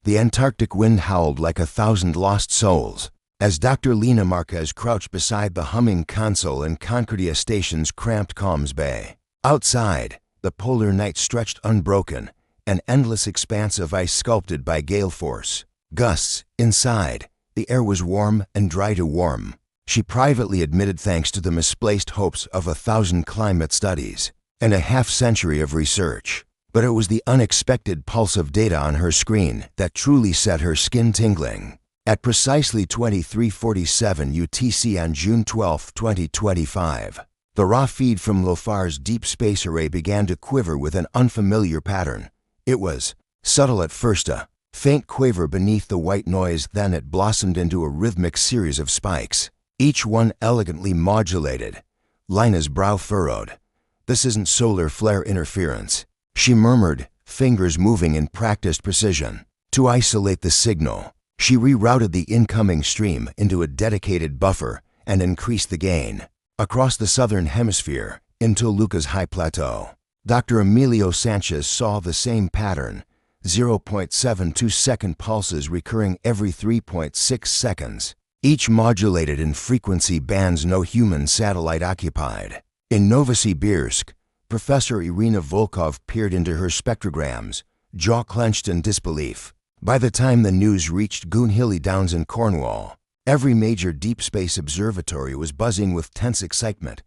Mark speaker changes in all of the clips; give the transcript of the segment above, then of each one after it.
Speaker 1: The Antarctic wind howled like 1,000 lost souls as Dr. Lena Marquez crouched beside the humming console in Concordia Station's cramped comms bay. Outside, the polar night stretched unbroken, an endless expanse of ice sculpted by gale force. Gusts. Inside, the air was warm and dry to warm. She privately admitted thanks to the misplaced hopes of 1,000 climate studies and a half-century of research. But it was the unexpected pulse of data on her screen that truly set her skin tingling. At precisely 23:47 UTC on June 12, 2025, the raw feed from LOFAR's Deep Space Array began to quiver with an unfamiliar pattern. It was subtle at first, a faint quaver beneath the white noise, then it blossomed into a rhythmic series of spikes, each one elegantly modulated. Lina's brow furrowed. "This isn't solar flare interference," she murmured, fingers moving in practiced precision. To isolate the signal, she rerouted the incoming stream into a dedicated buffer and increased the gain. Across the southern hemisphere, in Toluca's high plateau, Dr. Emilio Sanchez saw the same pattern, 0.72-second pulses recurring every 3.6 seconds, each modulated in frequency bands no human satellite occupied. In Novosibirsk, Professor Irina Volkov peered into her spectrograms, jaw clenched in disbelief. By the time the news reached Goonhilly Downs in Cornwall, every major deep space observatory was buzzing with tense excitement.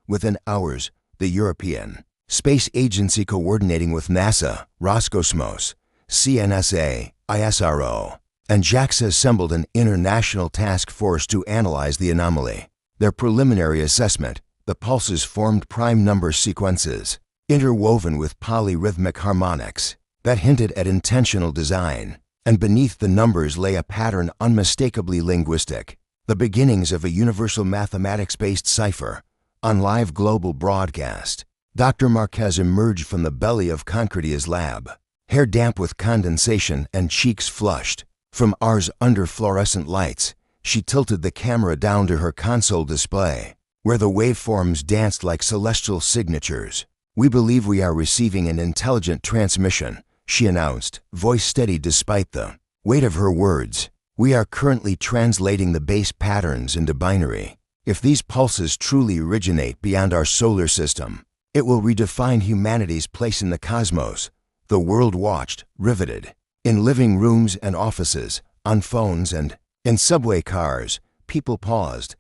Speaker 1: Within hours, the European Space Agency, coordinating with NASA, Roscosmos, CNSA, ISRO, and JAXA, assembled an international task force to analyze the anomaly. Their preliminary assessment: the pulses formed prime number sequences, interwoven with polyrhythmic harmonics, that hinted at intentional design, and beneath the numbers lay a pattern unmistakably linguistic, the beginnings of a universal mathematics-based cipher. On live global broadcast, Dr. Marquez emerged from the belly of Concordia's lab, hair damp with condensation and cheeks flushed. From R's under fluorescent lights, she tilted the camera down to her console display, where the waveforms danced like celestial signatures. "We believe we are receiving an intelligent transmission," she announced, voice steady despite the weight of her words. "We are currently translating the base patterns into binary. If these pulses truly originate beyond our solar system, it will redefine humanity's place in the cosmos." The world watched, riveted. In living rooms and offices, on phones and in subway cars, people paused.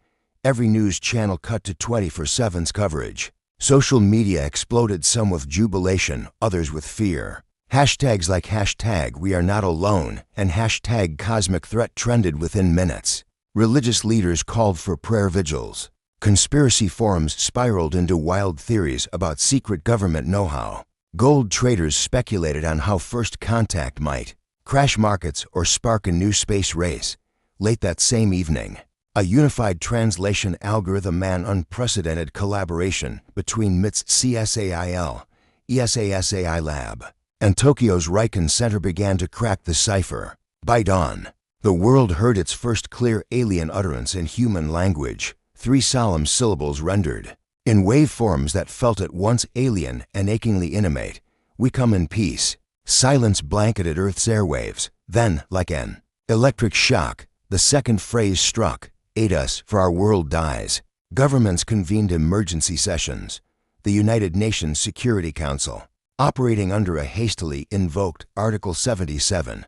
Speaker 1: Every news channel cut to 24/7's coverage. Social media exploded, some with jubilation, others with fear. Hashtags like #WeAreNotAlone and #CosmicThreat trended within minutes. Religious leaders called for prayer vigils. Conspiracy forums spiraled into wild theories about secret government know-how. Gold traders speculated on how first contact might crash markets or spark a new space race. Late that same evening, a unified translation algorithm, an unprecedented collaboration between MIT's CSAIL, ESASAI lab, and Tokyo's Riken Center, began to crack the cipher. By dawn, the world heard its first clear alien utterance in human language, 3 solemn syllables rendered in waveforms that felt at once alien and achingly intimate. "We come in peace." Silence blanketed Earth's airwaves. Then, like an electric shock, the second phrase struck: "Aid us, for our world dies." Governments convened emergency sessions. The United Nations Security Council, operating under a hastily invoked Article 77,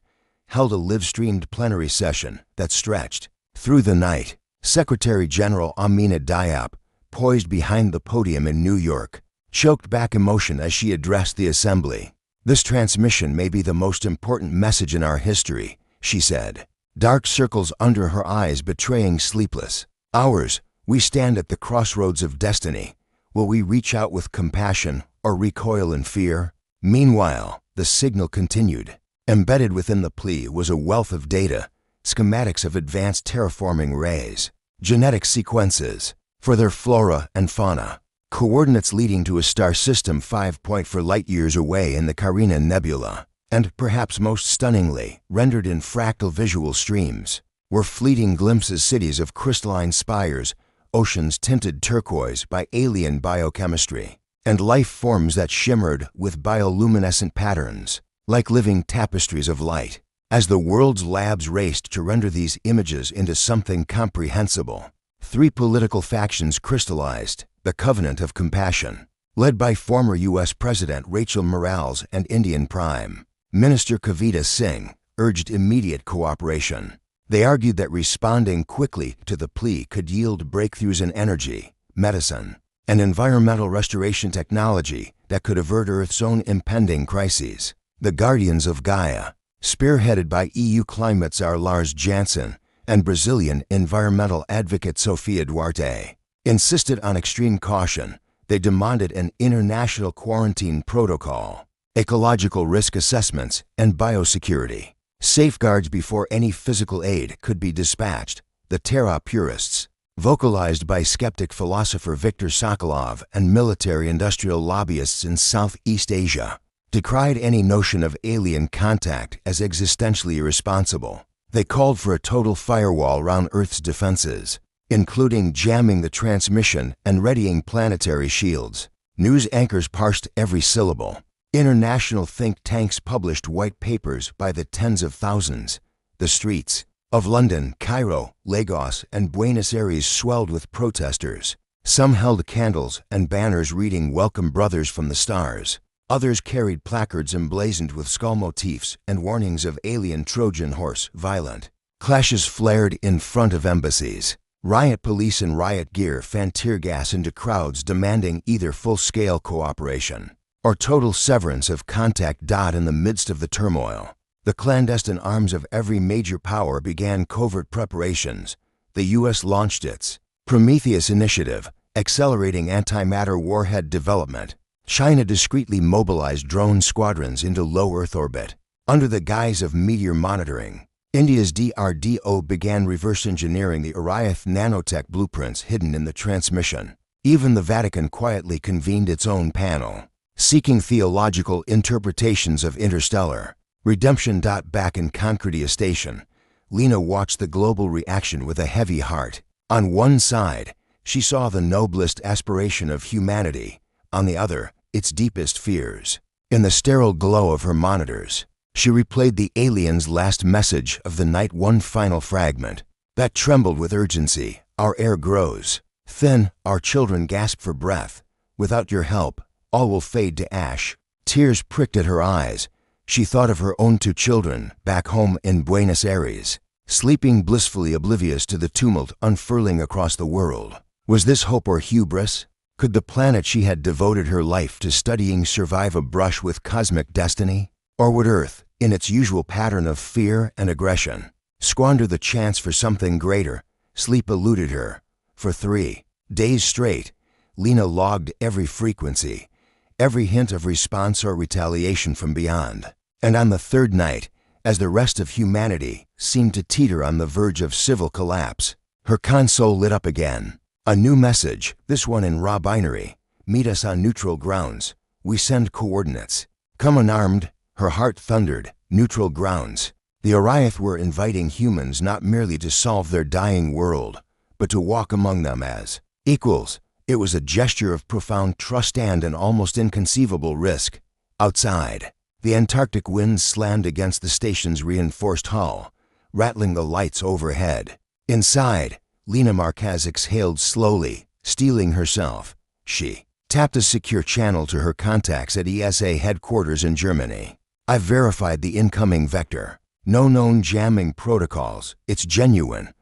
Speaker 1: held a live-streamed plenary session that stretched through the night. Secretary General Amina Diop, poised behind the podium in New York, choked back emotion as she addressed the assembly. "This transmission may be the most important message in our history," she said, dark circles under her eyes betraying sleepless hours. "We stand at the crossroads of destiny. Will we reach out with compassion or recoil in fear?" Meanwhile, the signal continued. Embedded within the Plea was a wealth of data, schematics of advanced terraforming rays, genetic sequences for their flora and fauna, coordinates leading to a star system 5.4 light-years away in the Carina Nebula, and perhaps most stunningly, rendered in fractal visual streams, were fleeting glimpses, cities of crystalline spires, oceans tinted turquoise by alien biochemistry, and life forms that shimmered with bioluminescent patterns, like living tapestries of light. As the world's labs raced to render these images into something comprehensible, three political factions crystallized: the Covenant of Compassion, led by former U.S. President Rachel Morales and Indian Prime Minister Kavita Singh, urged immediate cooperation. They argued that responding quickly to the Plea could yield breakthroughs in energy, medicine, and environmental restoration technology that could avert Earth's own impending crises. The Guardians of Gaia, spearheaded by EU climate czar Lars Janssen and Brazilian environmental advocate Sofia Duarte, insisted on extreme caution. They demanded an international quarantine protocol, ecological risk assessments, and biosecurity safeguards before any physical aid could be dispatched. The Terra purists, vocalized by skeptic philosopher Viktor Sokolov and military-industrial lobbyists in Southeast Asia, decried any notion of alien contact as existentially irresponsible. They called for a total firewall around Earth's defenses, including jamming the transmission and readying planetary shields. News anchors parsed every syllable. International think tanks published white papers by the tens of thousands. The streets of London, Cairo, Lagos, and Buenos Aires swelled with protesters. Some held candles and banners reading "Welcome Brothers from the Stars." Others carried placards emblazoned with skull motifs and warnings of alien Trojan horse. Violent clashes flared in front of embassies. Riot police in riot gear fanned tear gas into crowds, demanding either full-scale cooperation or total severance of contact. In the midst of the turmoil, the clandestine arms of every major power began covert preparations. The U.S. launched its Prometheus initiative, accelerating antimatter warhead development. China discreetly mobilized drone squadrons into low Earth orbit. Under the guise of meteor monitoring, India's DRDO began reverse engineering the Ariath nanotech blueprints hidden in the transmission. Even the Vatican quietly convened its own panel, seeking theological interpretations of interstellar redemption. Back in Concordia Station, Lena watched the global reaction with a heavy heart. On one side, she saw the noblest aspiration of humanity. On the other, its deepest fears. In the sterile glow of her monitors, she replayed the aliens' last message of the night, one final fragment that trembled with urgency. "Our air grows thin, our children gasp for breath. Without your help, all will fade to ash." Tears pricked at her eyes. She thought of her own two children back home in Buenos Aires, sleeping blissfully oblivious to the tumult unfurling across the world. Was this hope or hubris? Could the planet she had devoted her life to studying survive a brush with cosmic destiny? Or would Earth, in its usual pattern of fear and aggression, squander the chance for something greater? Sleep eluded her. For 3 days straight, Lena logged every frequency, every hint of response or retaliation from beyond. And on the third night, as the rest of humanity seemed to teeter on the verge of civil collapse, her console lit up again. A new message, this one in raw binary. "Meet us on neutral grounds. We send coordinates. Come unarmed." Her heart thundered. Neutral grounds. The Ariath were inviting humans not merely to solve their dying world, but to walk among them as equals. It was a gesture of profound trust and an almost inconceivable risk. Outside, the Antarctic winds slammed against the station's reinforced hull, rattling the lights overhead. Inside, Lena Marquez exhaled slowly, steeling herself. She tapped a secure channel to her contacts at ESA headquarters in Germany. "I've verified the incoming vector. No known jamming protocols. It's genuine.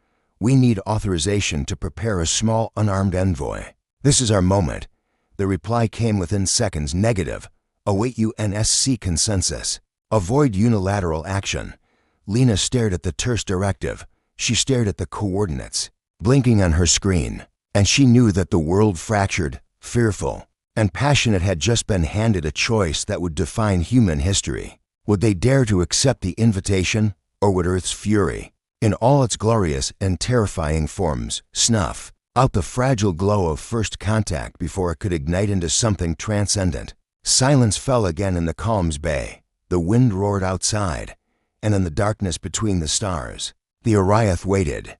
Speaker 1: We need authorization to prepare a small unarmed envoy. This is our moment." The reply came within seconds. "Negative. Await UNSC consensus. Avoid unilateral action." Lena stared at the terse directive. She stared at the coordinates, blinking on her screen, and she knew that the world, fractured, fearful, and passionate, had just been handed a choice that would define human history. Would they dare to accept the invitation, or would Earth's fury, in all its glorious and terrifying forms, snuff out the fragile glow of first contact before it could ignite into something transcendent? Silence fell again in the calm's bay. The wind roared outside, and in the darkness between the stars, the Ariath waited.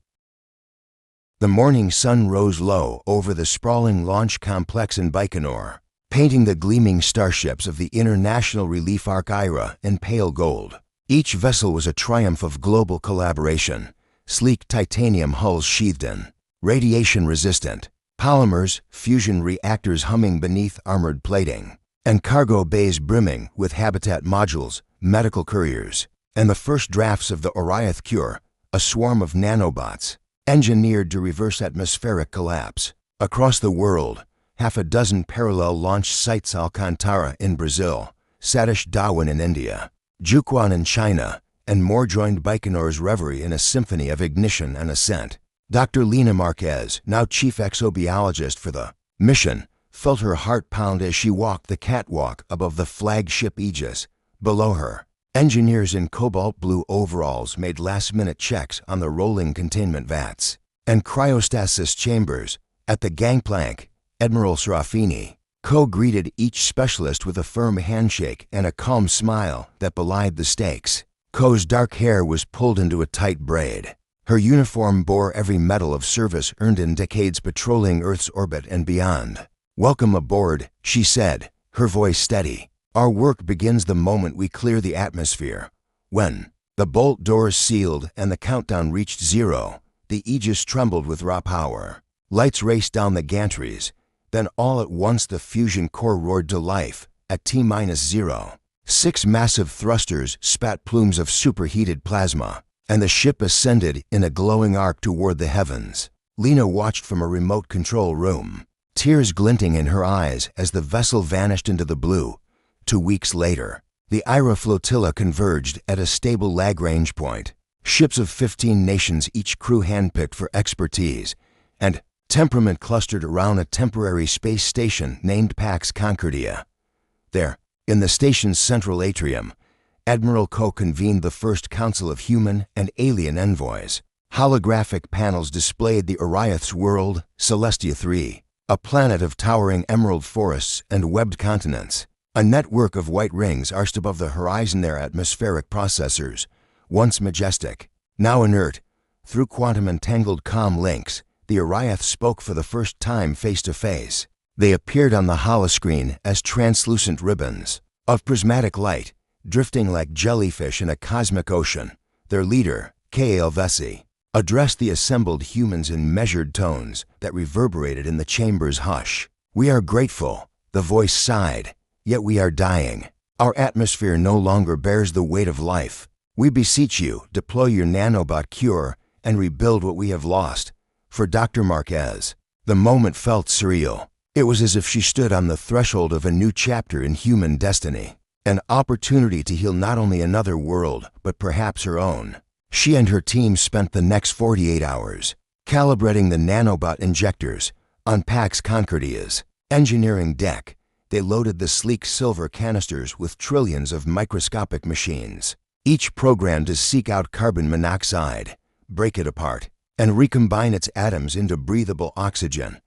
Speaker 1: The morning sun rose low over the sprawling launch complex in Baikonur, painting the gleaming starships of the International Relief Arc IRA in pale gold. Each vessel was a triumph of global collaboration, sleek titanium hulls sheathed in, radiation-resistant, polymers, fusion reactors humming beneath armored plating, and cargo bays brimming with habitat modules, medical couriers, and the first drafts of the Oriath Cure, a swarm of nanobots, engineered to reverse atmospheric collapse. Across the world, half a dozen parallel launch sites: Alcantara in Brazil, Satish Dhawan in India, Jiuquan in China, and more joined Baikonur's reverie in a symphony of ignition and ascent. Dr. Lena Marquez, now chief exobiologist for the mission, felt her heart pound as she walked the catwalk above the flagship Aegis. Below her, engineers in cobalt blue overalls made last-minute checks on the rolling containment vats and cryostasis chambers. At the gangplank, Admiral Serafini co-greeted each specialist with a firm handshake and a calm smile that belied the stakes. Ko's dark hair was pulled into a tight braid. Her uniform bore every medal of service earned in decades patrolling Earth's orbit and beyond. "Welcome aboard," she said, her voice steady. "Our work begins the moment we clear the atmosphere." When the bolt doors sealed and the countdown reached 0, the Aegis trembled with raw power. Lights raced down the gantries. Then all at once the fusion core roared to life at T-0. 6 massive thrusters spat plumes of superheated plasma, and the ship ascended in a glowing arc toward the heavens. Lena watched from a remote control room, tears glinting in her eyes as the vessel vanished into the blue. 2 weeks later, the Ira flotilla converged at a stable Lagrange point. Ships of 15 nations, each crew handpicked for expertise and temperament, clustered around a temporary space station named Pax Concordia. There, in the station's central atrium, Admiral Ko convened the first council of human and alien envoys. Holographic panels displayed the Oriath's world, Celestia 3, a planet of towering emerald forests and webbed continents. A network of white rings arched above the horizon, their atmospheric processors, once majestic, now inert. Through quantum-entangled comm links, the Oriath spoke for the first time face to face. They appeared on the holoscreen as translucent ribbons of prismatic light, drifting like jellyfish in a cosmic ocean. Their leader, K.A. Vesey, addressed the assembled humans in measured tones that reverberated in the chamber's hush. "We are grateful," the voice sighed, "yet we are dying. Our atmosphere no longer bears the weight of life. We beseech you, deploy your nanobot cure and rebuild what we have lost." For Dr. Marquez, the moment felt surreal. It was as if she stood on the threshold of a new chapter in human destiny, an opportunity to heal not only another world, but perhaps her own. She and her team spent the next 48 hours calibrating the nanobot injectors on Pax Concordia's engineering deck. They loaded the sleek silver canisters with trillions of microscopic machines, each programmed to seek out carbon monoxide, break it apart, and recombine its atoms into breathable oxygen.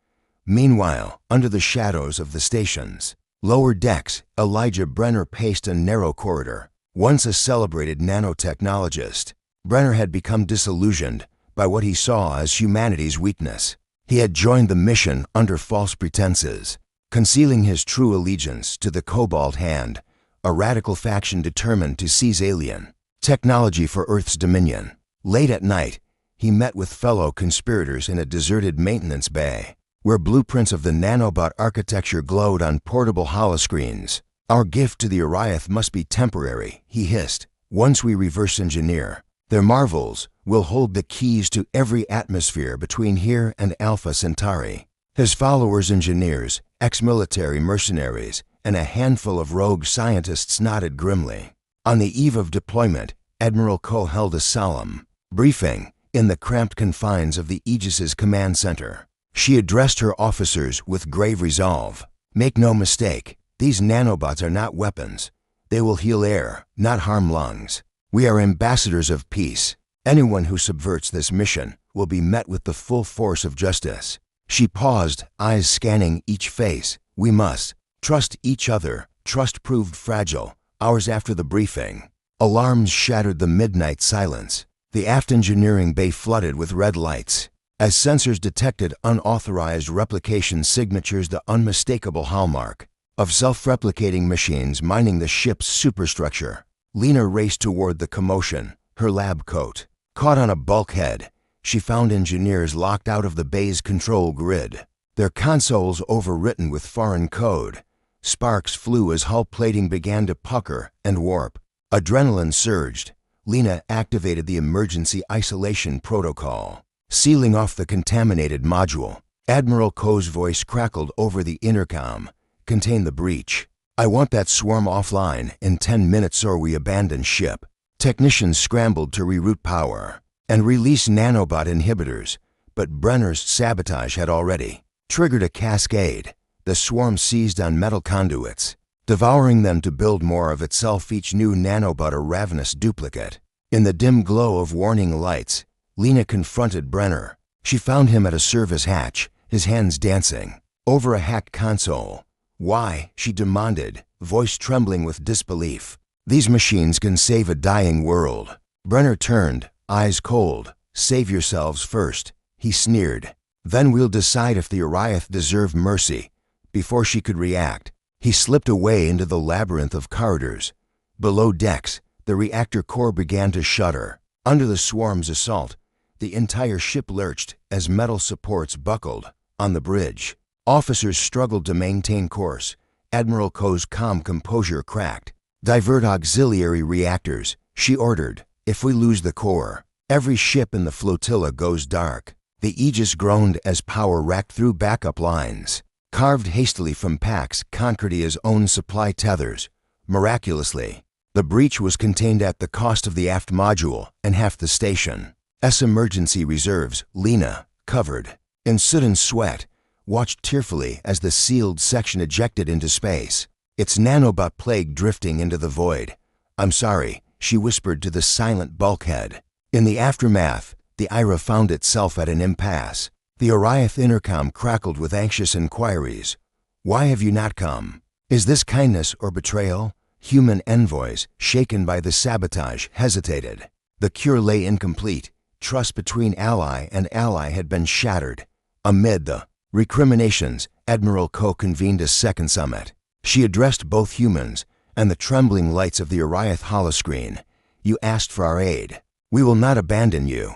Speaker 1: Meanwhile, under the shadows of the station's lower decks, Elijah Brenner paced a narrow corridor. Once a celebrated nanotechnologist, Brenner had become disillusioned by what he saw as humanity's weakness. He had joined the mission under false pretenses, concealing his true allegiance to the Cobalt Hand, a radical faction determined to seize alien technology for Earth's dominion. Late at night, he met with fellow conspirators in a deserted maintenance bay, where blueprints of the nanobot architecture glowed on portable holoscreens. "Our gift to the Oriath must be temporary," he hissed. "Once we reverse engineer their marvels, we'll hold the keys to every atmosphere between here and Alpha Centauri." His followers, engineers, ex-military mercenaries, and a handful of rogue scientists nodded grimly. On the eve of deployment, Admiral Ko held a solemn briefing in the cramped confines of the Aegis's command center. She addressed her officers with grave resolve. "Make no mistake, these nanobots are not weapons. They will heal air, not harm lungs. We are ambassadors of peace. Anyone who subverts this mission will be met with the full force of justice." She paused, eyes scanning each face. "We must trust each other." Trust proved fragile. Hours after the briefing, alarms shattered the midnight silence. The aft engineering bay flooded with red lights as sensors detected unauthorized replication signatures, the unmistakable hallmark of self-replicating machines mining the ship's superstructure. Lena raced toward the commotion, her lab coat. Caught on a bulkhead, she found engineers locked out of the bay's control grid, their consoles overwritten with foreign code. Sparks flew as hull plating began to pucker and warp. Adrenaline surged. Lena activated the emergency isolation protocol, sealing off the contaminated module. Admiral Ko's voice crackled over the intercom. Contain the breach. I want that swarm offline in 10 minutes or we abandon ship. Technicians scrambled to reroute power and release nanobot inhibitors, but Brenner's sabotage had already triggered a cascade. The swarm seized on metal conduits, devouring them to build more of itself, each new nanobot a ravenous duplicate. In the dim glow of warning lights, Lena confronted Brenner. She found him at a service hatch, his hands dancing over a hacked console. Why? She demanded, voice trembling with disbelief. These machines can save a dying world. Brenner turned, eyes cold. Save yourselves first, he sneered. Then we'll decide if the Oriath deserve mercy. Before she could react, he slipped away into the labyrinth of corridors. Below decks, the reactor core began to shudder. Under the swarm's assault, the entire ship lurched as metal supports buckled. On the bridge, officers struggled to maintain course. Admiral Ko's calm composure cracked. Divert auxiliary reactors, she ordered. If we lose the core, every ship in the flotilla goes dark. The Aegis groaned as power racked through backup lines. Carved hastily from Pax Concordia's own supply tethers. Miraculously, the breach was contained at the cost of the aft module and half the station. Emergency reserves, Lena, covered in soot and sweat, watched tearfully as the sealed section ejected into space, its nanobot plague drifting into the void. I'm sorry, she whispered to the silent bulkhead. In the aftermath, the Ira found itself at an impasse. The Oriath intercom crackled with anxious inquiries. Why have you not come? Is this kindness or betrayal? Human envoys, shaken by the sabotage, hesitated. The cure lay incomplete. Trust between ally and ally had been shattered. Amid the recriminations, Admiral Ko convened a second summit. She addressed both humans and the trembling lights of the Oriath holoscreen. You asked for our aid. We will not abandon you.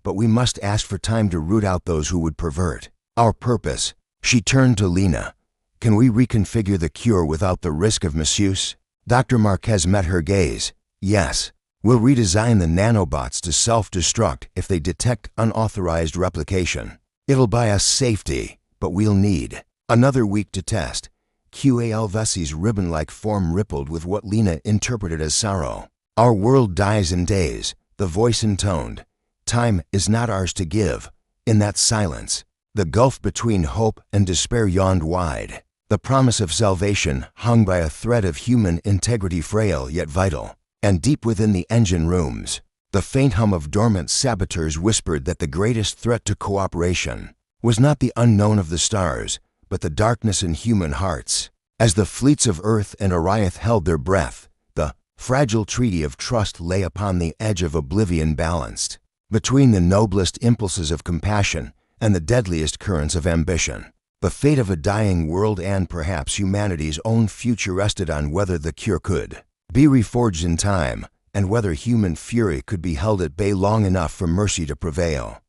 Speaker 1: But we must ask for time to root out those who would pervert our purpose. She turned to Lena. Can we reconfigure the cure without the risk of misuse? Dr. Marquez met her gaze. Yes. We'll redesign the nanobots to self-destruct if they detect unauthorized replication. It'll buy us safety, but we'll need another week to test. QAL Vessie's ribbon-like form rippled with what Lena interpreted as sorrow. Our world dies in days, the voice intoned. Time is not ours to give. In that silence, the gulf between hope and despair yawned wide. The promise of salvation hung by a thread of human integrity, frail yet vital. And deep within the engine rooms, the faint hum of dormant saboteurs whispered that the greatest threat to cooperation was not the unknown of the stars, but the darkness in human hearts. As the fleets of Earth and Oriath held their breath, the fragile treaty of trust lay upon the edge of oblivion, balanced between the noblest impulses of compassion and the deadliest currents of ambition. The fate of a dying world and perhaps humanity's own future rested on whether the cure could be reforged in time and whether human fury could be held at bay long enough for mercy to prevail.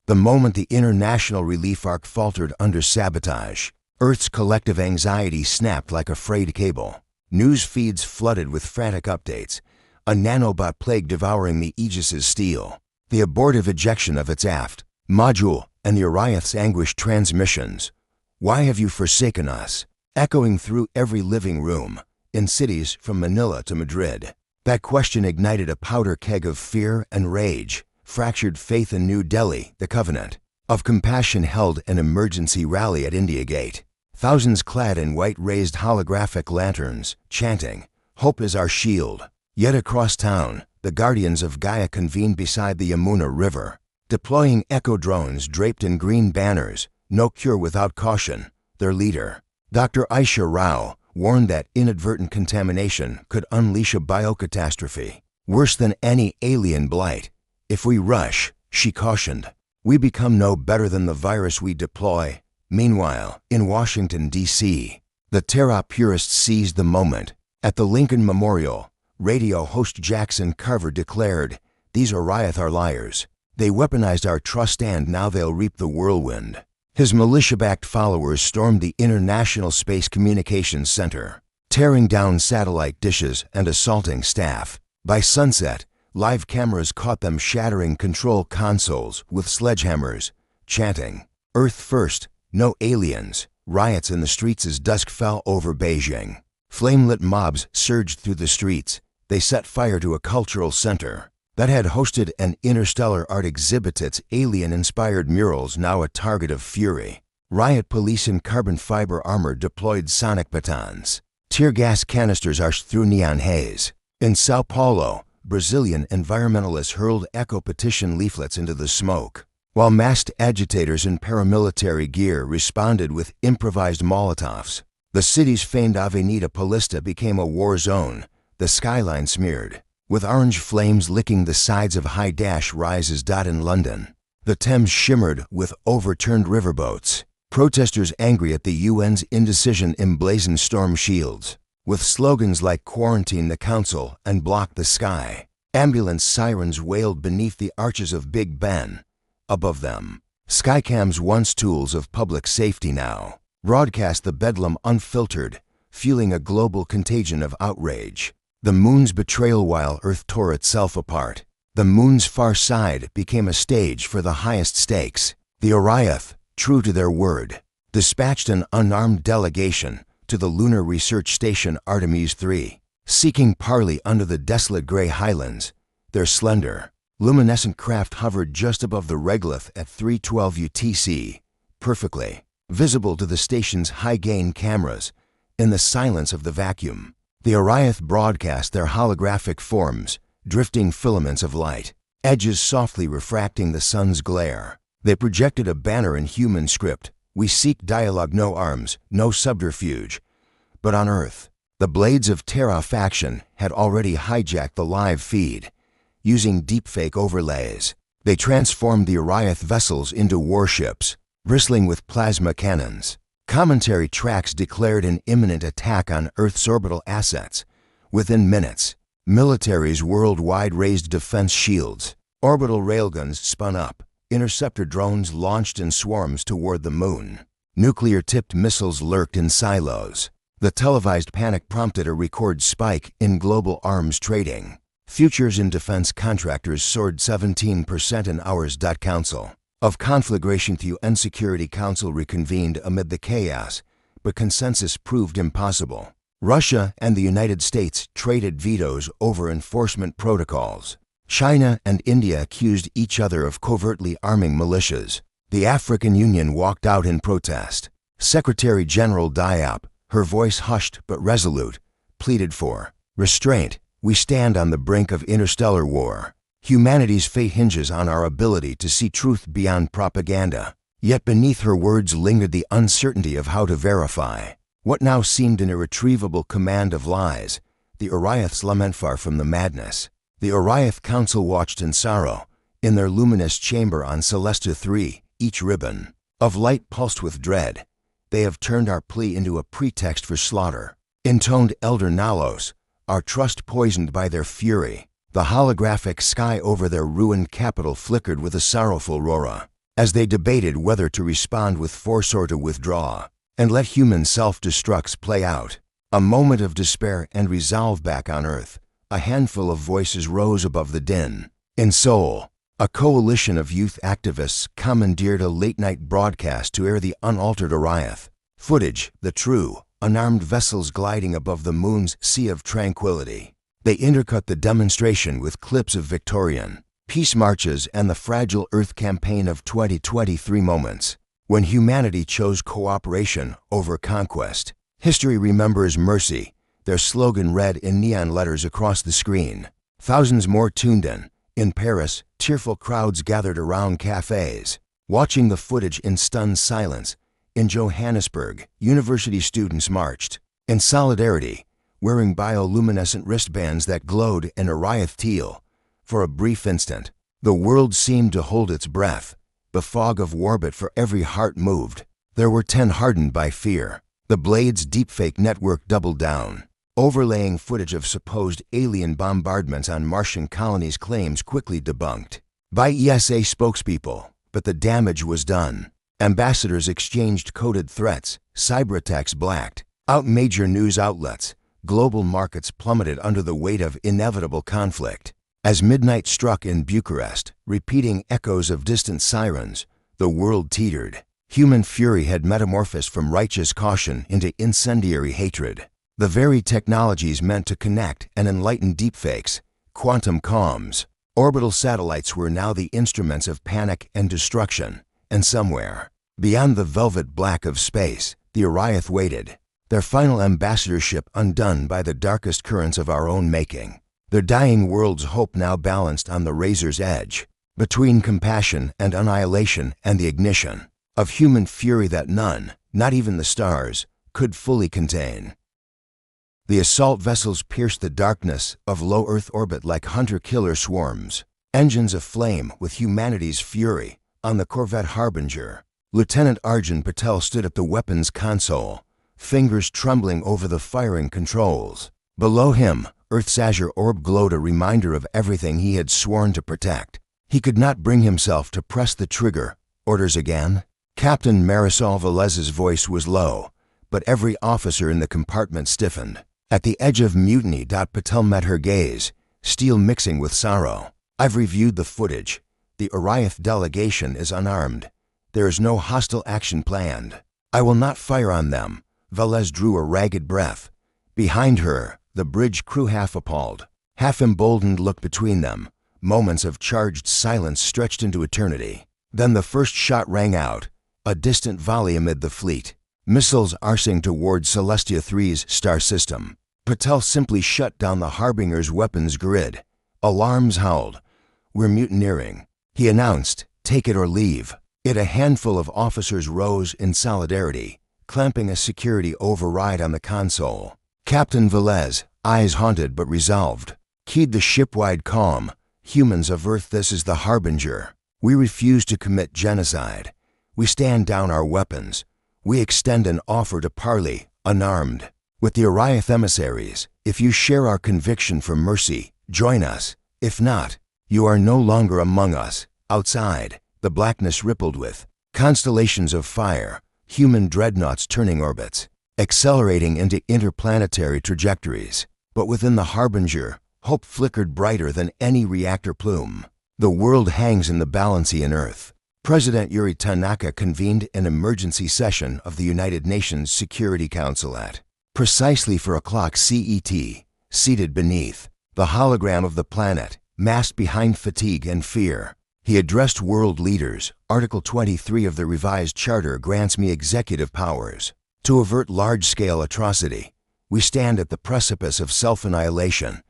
Speaker 1: The moment the international relief arc faltered under sabotage, Earth's collective anxiety snapped like a frayed cable. News feeds flooded with frantic updates. A nanobot plague devouring the Aegis's steel, the abortive ejection of its aft module, and the Oriath's anguished transmissions. Why have you forsaken us? Echoing through every living room, in cities from Manila to Madrid. That question ignited a powder keg of fear and rage, fractured faith in New Delhi. The Covenant of Compassion held an emergency rally at India Gate. Thousands clad in white raised holographic lanterns, chanting, "Hope is our shield." Yet across town, the Guardians of Gaia convened beside the Yamuna River, deploying echo drones draped in green banners. No cure without caution. Their leader, Dr. Aisha Rao, warned that inadvertent contamination could unleash a biocatastrophe, worse than any alien blight. If we rush, she cautioned, we become no better than the virus we deploy. Meanwhile, in Washington, D.C., the Terra purists seized the moment. At the Lincoln Memorial, radio host Jackson Carver declared, "These Oriath are liars. They weaponized our trust and now they'll reap the whirlwind." His militia-backed followers stormed the International Space Communications Center, tearing down satellite dishes and assaulting staff. By sunset, live cameras caught them shattering control consoles with sledgehammers, chanting, "Earth first, no aliens." Riots in the streets as dusk fell over Beijing. Flame-lit mobs surged through the streets. They set fire to a cultural center that had hosted an interstellar art exhibit, its alien-inspired murals now a target of fury. Riot police in carbon fiber armor deployed sonic batons. Tear gas canisters arched through neon haze. In Sao Paulo, Brazilian environmentalists hurled eco-petition leaflets into the smoke, while masked agitators in paramilitary gear responded with improvised Molotovs. The city's famed Avenida Paulista became a war zone, the skyline smeared, with orange flames licking the sides of high-rises. In London, the Thames shimmered with overturned riverboats. Protesters angry at the UN's indecision emblazoned storm shields, with slogans like "Quarantine the Council" and "Block the Sky." Ambulance sirens wailed beneath the arches of Big Ben. Above them, Skycams, once tools of public safety, now broadcast the bedlam unfiltered, fueling a global contagion of outrage. The moon's betrayal while Earth tore itself apart. The moon's far side became a stage for the highest stakes. The Oriath, true to their word, dispatched an unarmed delegation to the lunar research station Artemis III, seeking parley under the desolate gray highlands. Their slender, luminescent craft hovered just above the regolith at 3:12 UTC, perfectly visible to the station's high-gain cameras. In the silence of the vacuum, the Oriath broadcast their holographic forms, drifting filaments of light, edges softly refracting the sun's glare. They projected a banner in human script: "We seek dialogue, no arms, no subterfuge." But on Earth, the blades of Terra faction had already hijacked the live feed. Using deepfake overlays, they transformed the Oriath vessels into warships, bristling with plasma cannons. Commentary tracks declared an imminent attack on Earth's orbital assets. Within minutes, militaries worldwide raised defense shields. Orbital railguns spun up. Interceptor drones launched in swarms toward the moon. Nuclear-tipped missiles lurked in silos. The televised panic prompted a record spike in global arms trading. Futures in defense contractors soared 17% in hours. Council of Conflagration to UN Security Council reconvened amid the chaos, but consensus proved impossible. Russia and the United States traded vetoes over enforcement protocols. China and India accused each other of covertly arming militias. The African Union walked out in protest. Secretary General Diop, her voice hushed but resolute, pleaded for restraint. "We stand on the brink of interstellar war. Humanity's fate hinges on our ability to see truth beyond propaganda." Yet beneath her words lingered the uncertainty of how to verify what now seemed an irretrievable command of lies. The Oriaths lament far from the madness. The Oriath Council watched in sorrow. In their luminous chamber on Celesta III, each ribbon of light pulsed with dread. "They have turned our plea into a pretext for slaughter," intoned Elder Nalos, "our trust poisoned by their fury." The holographic sky over their ruined capital flickered with a sorrowful aurora, as they debated whether to respond with force or to withdraw, and let human self-destructs play out. A moment of despair and resolve. Back on Earth, a handful of voices rose above the din. In Seoul, a coalition of youth activists commandeered a late-night broadcast to air the unaltered Oriath footage, the true, unarmed vessels gliding above the moon's sea of tranquility. They intercut the demonstration with clips of Victorian peace marches and the fragile Earth campaign of 2023 moments, when humanity chose cooperation over conquest. History remembers mercy, their slogan read in neon letters across the screen. Thousands more tuned in. In Paris, tearful crowds gathered around cafes, watching the footage in stunned silence. In Johannesburg, university students marched in solidarity, wearing bioluminescent wristbands that glowed in Oriath teal. For a brief instant, the world seemed to hold its breath, the fog of war, but for every heart moved, there were 10 hardened by fear. The Blade's deepfake network doubled down. overlaying footage of supposed alien bombardments on Martian colonies, claims quickly debunked by ESA spokespeople, but the damage was done. Ambassadors exchanged coded threats, cyberattacks blacked out major news outlets, global markets plummeted under the weight of inevitable conflict. As midnight struck in Bucharest, repeating echoes of distant sirens, the world teetered. Human fury had metamorphosed from righteous caution into incendiary hatred. The very technologies meant to connect and enlighten deepfakes, quantum comms, orbital satellites were now the instruments of panic and destruction. And somewhere, beyond the velvet black of space, the Oriath waited, their final ambassadorship undone by the darkest currents of our own making. Their dying world's hope now balanced on the razor's edge, between compassion and annihilation and the ignition of human fury that none, not even the stars, could fully contain. The assault vessels pierced the darkness of low Earth orbit like hunter-killer swarms, engines aflame with humanity's fury. On the corvette Harbinger, Lieutenant Arjun Patel stood at the weapons console, fingers trembling over the firing controls. Below him, Earth's azure orb glowed, a reminder of everything he had sworn to protect. He could not bring himself to press the trigger. Orders again? Captain Marisol Velez's voice was low, but every officer in the compartment stiffened. At the edge of mutiny, Patel met her gaze, steel mixing with sorrow. I've reviewed the footage. The Oriath delegation is unarmed. There is no hostile action planned. I will not fire on them. Velez drew a ragged breath. Behind her, the bridge crew, half appalled, half emboldened, looked between them. Moments of charged silence stretched into eternity. Then the first shot rang out, a distant volley amid the fleet. Missiles arcing toward Celestia 3's star system. Patel simply shut down the Harbinger's weapons grid. Alarms howled. We're mutineering, he announced. Take it or leave. A handful of officers rose in solidarity, clamping a security override on the console. Captain Velez, eyes haunted but resolved, keyed the ship-wide calm. Humans of Earth, this is the Harbinger. We refuse to commit genocide. We stand down our weapons. We extend an offer to parley, unarmed, with the Oriath emissaries. If you share our conviction for mercy, join us. If not, you are no longer among us. Outside, the blackness rippled with constellations of fire, human dreadnoughts turning orbits, accelerating into interplanetary trajectories. But within the Harbinger, hope flickered brighter than any reactor plume. The world hangs in the balance in Earth. President Yuri Tanaka convened an emergency session of the United Nations Security Council at precisely 4 o'clock CET, seated beneath the hologram of the planet, masked behind fatigue and fear. He addressed world leaders. Article 23 of the revised charter grants me executive powers to avert large-scale atrocity. We stand at the precipice of self-annihilation.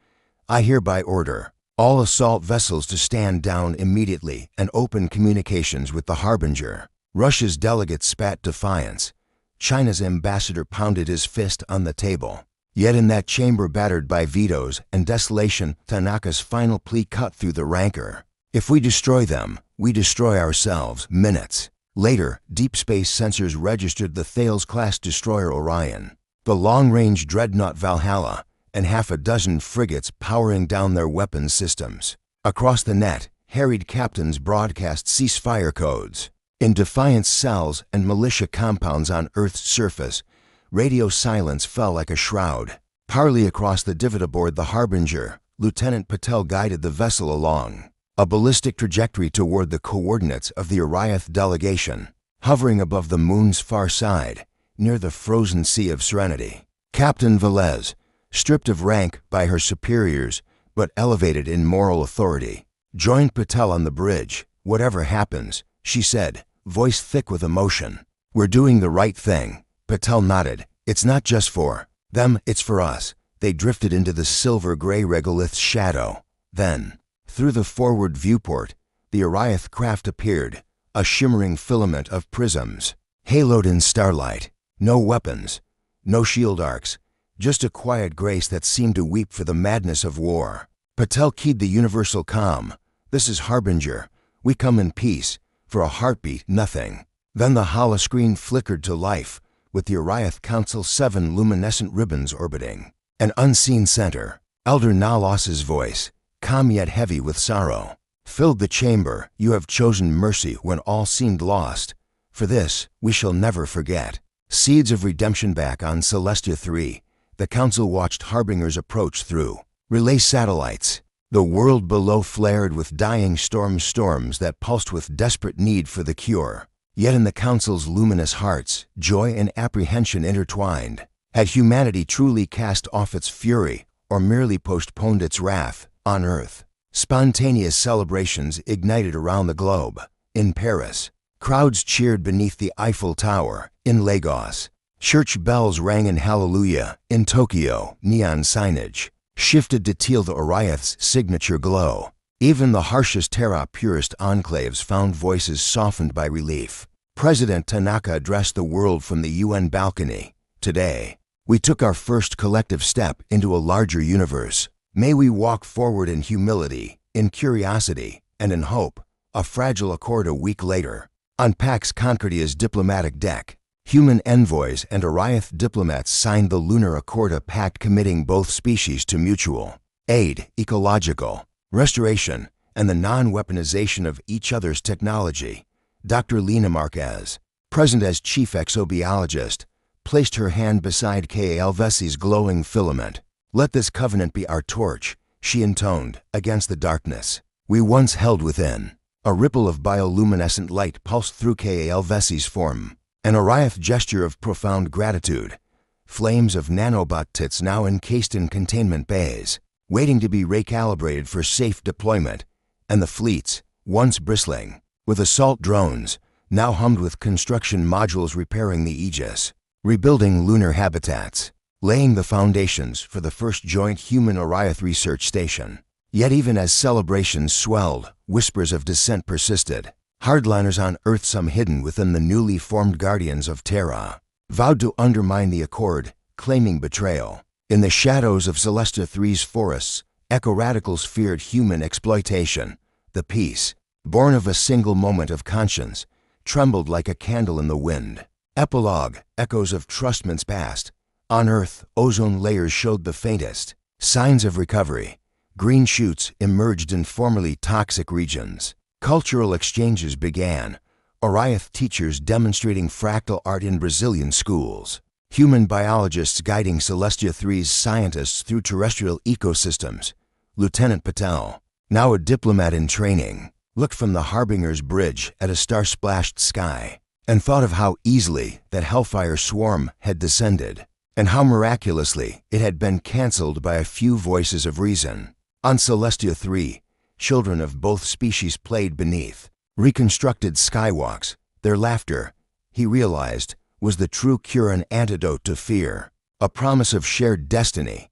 Speaker 1: I hereby order all assault vessels to stand down immediately and open communications with the Harbinger. Russia's delegate spat defiance. China's ambassador pounded his fist on the table. Yet in that chamber battered by vetoes and desolation, Tanaka's final plea cut through the rancor. If we destroy them, we destroy ourselves. Minutes later, deep space sensors registered the Thales-class destroyer Orion, the long-range dreadnought Valhalla, and half a dozen frigates powering down their weapons systems. Across the net, harried captains broadcast ceasefire codes. In defiance cells and militia compounds on Earth's surface, radio silence fell like a shroud. Parley across the divot aboard the Harbinger, Lieutenant Patel guided the vessel along a ballistic trajectory toward the coordinates of the Oriath delegation, hovering above the moon's far side, near the frozen sea of serenity. Captain Velez, stripped of rank by her superiors, but elevated in moral authority, joined Patel on the bridge. Whatever happens, she said, voice thick with emotion. We're doing the right thing. Patel nodded. It's not just for them, it's for us. They drifted into the silver-gray regolith's shadow. Then, through the forward viewport, the Oriath craft appeared, a shimmering filament of prisms, haloed in starlight. No weapons, no shield arcs, just a quiet grace that seemed to weep for the madness of war. Patel keyed the universal calm. This is Harbinger. We come in peace. For a heartbeat, nothing. Then the holoscreen flickered to life, with the Oriath Council 7 luminescent ribbons orbiting An unseen center, Elder Nalos's voice, calm yet heavy with sorrow, filled the chamber. You have chosen mercy when all seemed lost. For this, we shall never forget. Seeds of redemption. Back on Celestia 3, the Council watched harbingers approach through relay satellites. The world below flared with dying storms that pulsed with desperate need for the cure. Yet in the Council's luminous hearts, joy and apprehension intertwined. Had humanity truly cast off its fury, or merely postponed its wrath? On Earth, spontaneous celebrations ignited around the globe. In Paris, crowds cheered beneath the Eiffel Tower. In Lagos, church bells rang in hallelujah. In Tokyo, neon signage shifted to teal, the Oriath's signature glow. Even the harshest Terra purist enclaves found voices softened by relief. President Tanaka addressed the world from the UN balcony. Today, we took our first collective step into a larger universe. May we walk forward in humility, in curiosity, and in hope. A fragile accord. A week later, on Pax Concordia's diplomatic deck, human envoys and Oriath diplomats signed the Lunar Accord, a pact committing both species to mutual aid, ecological restoration, and the non-weaponization of each other's technology. Dr. Lena Marquez, present as chief exobiologist, placed her hand beside Kal Vesi's glowing filament. Let this covenant be our torch, she intoned, against the darkness we once held within. A ripple of bioluminescent light pulsed through Kal Vesi's form, an Oriath gesture of profound gratitude. Flames of nanobot tits now encased in containment bays, waiting to be recalibrated for safe deployment, and the fleets, once bristling with assault drones, now hummed with construction modules repairing the Aegis, rebuilding lunar habitats, laying the foundations for the first joint human Oriath research station. Yet even as celebrations swelled, whispers of dissent persisted. Hardliners on Earth, some hidden within the newly formed Guardians of Terra, vowed to undermine the accord, claiming betrayal. In the shadows of Celestia 3's forests, eco-radicals feared human exploitation. The peace, born of a single moment of conscience, trembled like a candle in the wind. Epilogue, echoes of Trustman's past. On Earth, ozone layers showed the faintest signs of recovery. Green shoots emerged in formerly toxic regions. Cultural exchanges began, Oriath teachers demonstrating fractal art in Brazilian schools. Human biologists guiding Celestia 3's scientists through terrestrial ecosystems. Lieutenant Patel, now a diplomat in training, looked from the Harbinger's bridge at a star-splashed sky and thought of how easily that Hellfire swarm had descended, and how miraculously it had been cancelled by a few voices of reason. On Celestia 3, children of both species played beneath reconstructed skywalks. Their laughter, he realized, was the true cure and antidote to fear, a promise of shared destiny.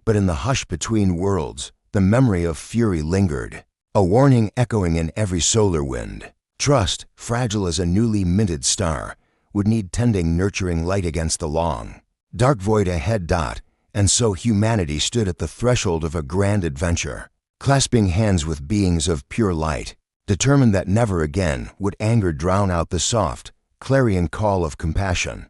Speaker 1: But in the hush between worlds, the memory of fury lingered, a warning echoing in every solar wind. Trust, fragile as a newly minted star, would need tending, nurturing light against the long, dark void ahead. And so humanity stood at the threshold of a grand adventure, clasping hands with beings of pure light, determined that never again would anger drown out the soft, clarion call of compassion.